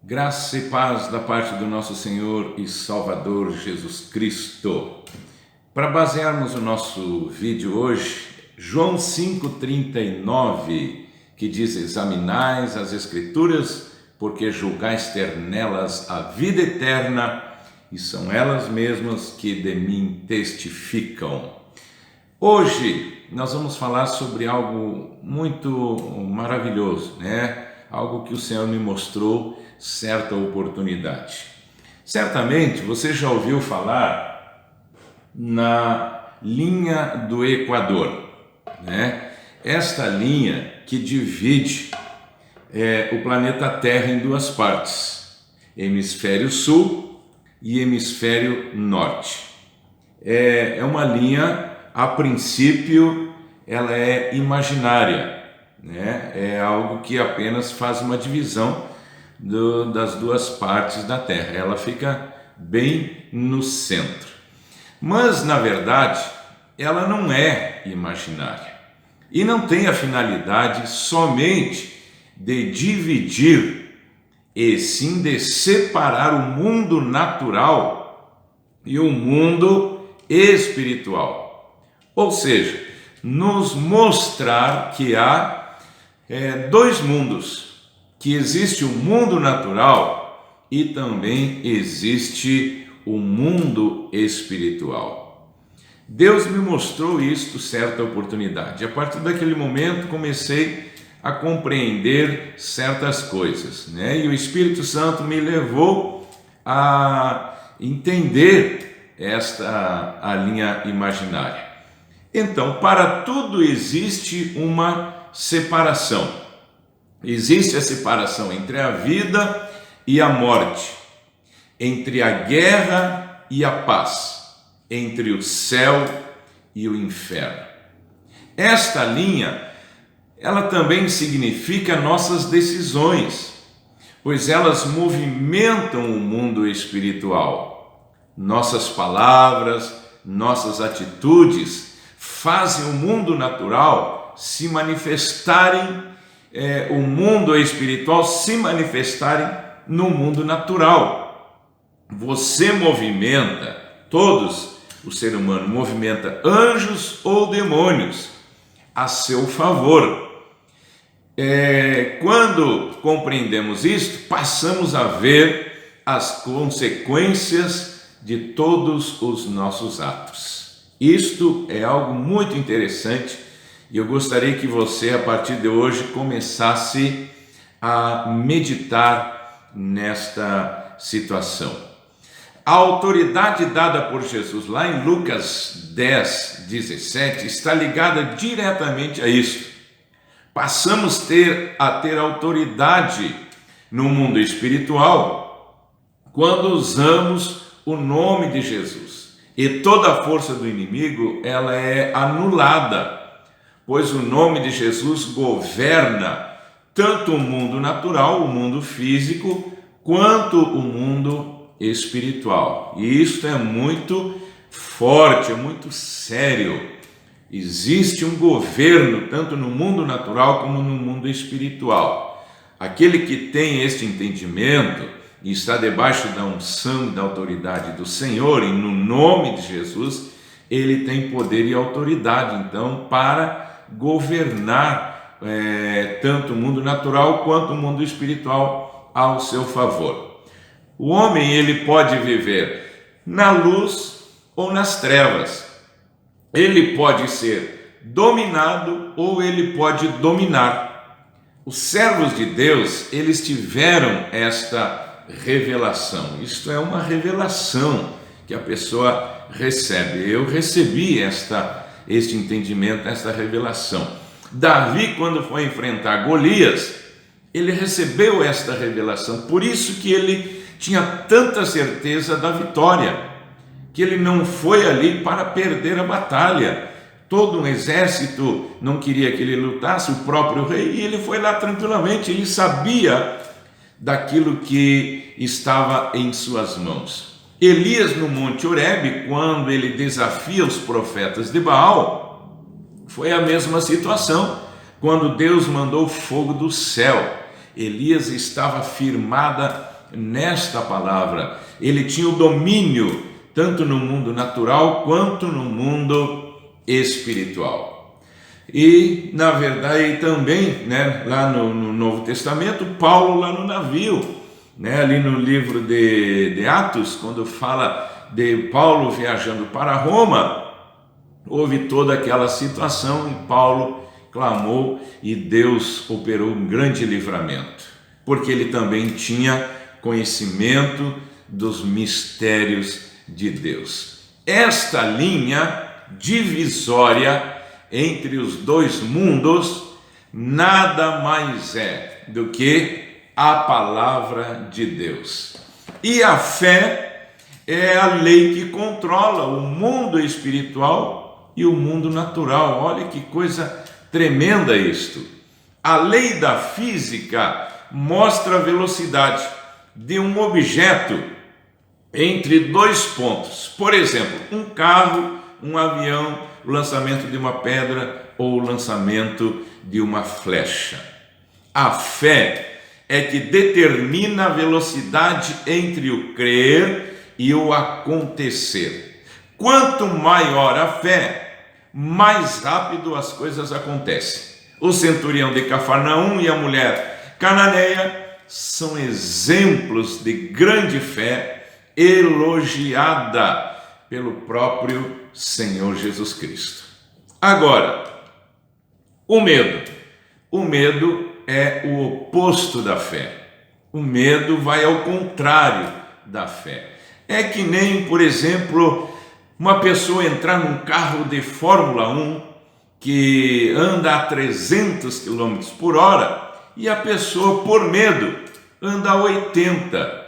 Graça e paz da parte do nosso Senhor e Salvador Jesus Cristo. Para basearmos o nosso vídeo hoje, João 5,39, que diz: examinais as Escrituras, porque julgais ter nelas a vida eterna, e são elas mesmas que de mim testificam. Hoje nós vamos falar sobre algo muito maravilhoso, Algo que o Senhor me mostrou certa oportunidade. Certamente você já ouviu falar na linha do Equador, Esta linha que divide o planeta Terra em duas partes, hemisfério sul e hemisfério norte. É uma linha, a princípio, ela é imaginária, É algo que apenas faz uma divisão das duas partes da Terra. Ela fica bem no centro. Mas, na verdade, ela não é imaginária. E não tem a finalidade somente de dividir, e sim de separar o mundo natural e o mundo espiritual. Ou seja, nos mostrar que há dois mundos, que existe o mundo natural e também existe o mundo espiritual. Deus me mostrou isto certa oportunidade. A partir daquele momento comecei a compreender certas coisas, E o Espírito Santo me levou a entender a linha imaginária. Então, para tudo existe uma separação. Existe a separação entre a vida e a morte, entre a guerra e a paz, entre o céu e o inferno. Esta linha, ela também significa nossas decisões, pois elas movimentam o mundo espiritual. Nossas palavras, nossas atitudes fazem o mundo natural se manifestarem, o mundo espiritual se manifestarem no mundo natural. Você movimenta, o ser humano movimenta anjos ou demônios a seu favor. Quando compreendemos isto, passamos a ver as consequências de todos os nossos atos. Isto é algo muito interessante e eu gostaria que você, a partir de hoje, começasse a meditar nesta situação. A autoridade dada por Jesus lá em Lucas 10, 17 está ligada diretamente a isso. Passamos a ter autoridade no mundo espiritual quando usamos o nome de Jesus. E toda a força do inimigo, ela é anulada, pois o nome de Jesus governa tanto o mundo natural, o mundo físico, quanto o mundo espiritual. E isto é muito forte, é muito sério. Existe um governo tanto no mundo natural como no mundo espiritual. Aquele que tem este entendimento e está debaixo da unção e da autoridade do Senhor, e no nome de Jesus, ele tem poder e autoridade, então, para governar tanto o mundo natural quanto o mundo espiritual ao seu favor. O homem, ele pode viver na luz ou nas trevas. Ele pode ser dominado ou ele pode dominar. Os servos de Deus, eles tiveram esta revelação. Isto é uma revelação que a pessoa recebe. Eu recebi este entendimento, esta revelação. Davi, quando foi enfrentar Golias, ele recebeu esta revelação. Por isso que ele tinha tanta certeza da vitória, que ele não foi ali para perder a batalha. Todo um exército não queria que ele lutasse, o próprio rei, e ele foi lá tranquilamente. Ele sabia daquilo que estava em suas mãos. Elias, no Monte Horebe, quando ele desafia os profetas de Baal, foi a mesma situação. Quando Deus mandou fogo do céu, Elias estava firmada nesta palavra. Ele tinha o domínio tanto no mundo natural quanto no mundo espiritual. E, na verdade, também, né, lá no Novo Testamento, Paulo lá no navio, né, ali no livro de Atos, quando fala de Paulo viajando para Roma, houve toda aquela situação e Paulo clamou e Deus operou um grande livramento, porque ele também tinha conhecimento dos mistérios de Deus. Esta linha divisória entre os dois mundos nada mais é do que a palavra de Deus. E a fé é a lei que controla o mundo espiritual e o mundo natural. Olha que coisa tremenda isto. A lei da física mostra a velocidade de um objeto entre dois pontos. Por exemplo, um carro, um avião, o lançamento de uma pedra ou o lançamento de uma flecha. A fé é que determina a velocidade entre o crer e o acontecer. Quanto maior a fé, mais rápido as coisas acontecem. O centurião de Cafarnaum e a mulher cananeia são exemplos de grande fé elogiada pelo próprio Senhor Jesus Cristo. Agora, o medo. O medo é o oposto da fé. O medo vai ao contrário da fé. É que nem, por exemplo, uma pessoa entrar num carro de Fórmula 1 que anda a 300 km por hora e a pessoa, por medo, anda a 80,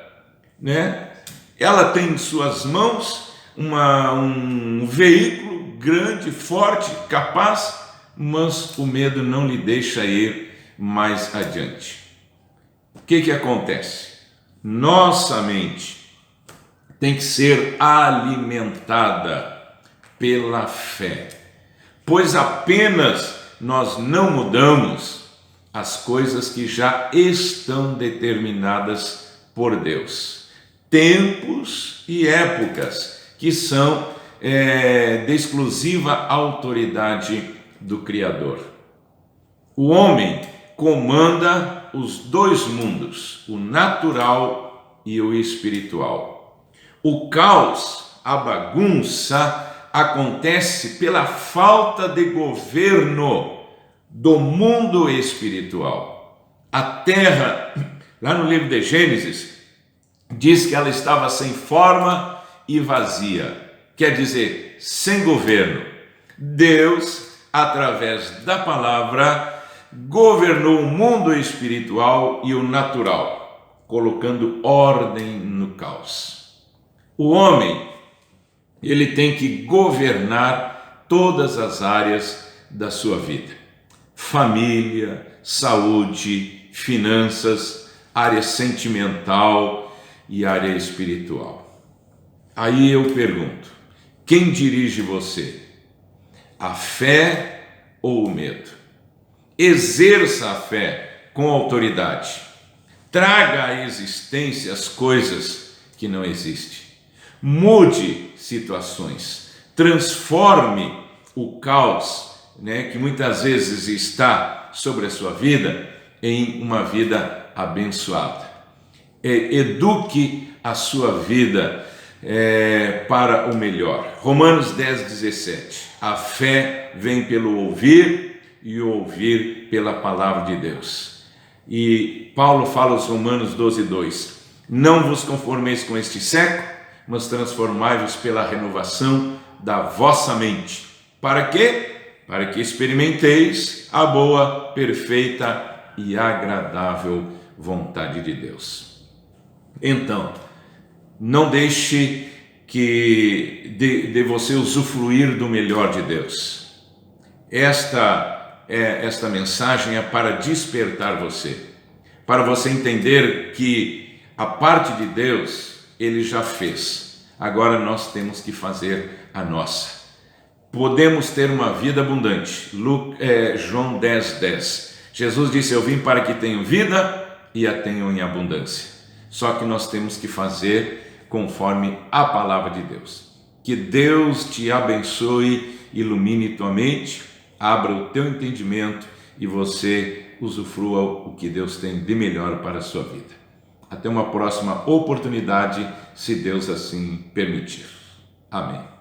né? Ela tem em suas mãos um veículo grande, forte, capaz, mas o medo não lhe deixa ir mais adiante. O que acontece? Nossa mente tem que ser alimentada pela fé, pois apenas nós não mudamos as coisas que já estão determinadas por Deus. Tempos e épocas que são de exclusiva autoridade do Criador. O homem comanda os dois mundos, o natural e o espiritual. O caos, a bagunça, acontece pela falta de governo do mundo espiritual. A terra, lá no livro de Gênesis, diz que ela estava sem forma e vazia, quer dizer, sem governo. Deus, através da palavra, governou o mundo espiritual e o natural, colocando ordem no caos. O homem, ele tem que governar todas as áreas da sua vida: família, saúde, finanças, área sentimental e área espiritual. Aí eu pergunto: quem dirige você? A fé ou o medo? Exerça a fé com autoridade. Traga à existência as coisas que não existem. Mude situações. Transforme o caos, que muitas vezes está sobre a sua vida, em uma vida abençoada. Eduque a sua vida para o melhor. Romanos 10:17. A fé vem pelo ouvir e o ouvir pela palavra de Deus. E Paulo fala aos Romanos 12:2. Não vos conformeis com este século, mas transformai-vos pela renovação da vossa mente. Para quê? Para que experimenteis a boa, perfeita e agradável vontade de Deus. Então, não deixe de você usufruir do melhor de Deus. Esta mensagem é para despertar você, para você entender que a parte de Deus Ele já fez. Agora nós temos que fazer a nossa. Podemos ter uma vida abundante. João 10:10. Jesus disse: eu vim para que tenham vida e a tenham em abundância. só que nós temos que fazer conforme a palavra de Deus. Que Deus te abençoe, ilumine tua mente, abra o teu entendimento e você usufrua o que Deus tem de melhor para a sua vida. Até uma próxima oportunidade, se Deus assim permitir. Amém.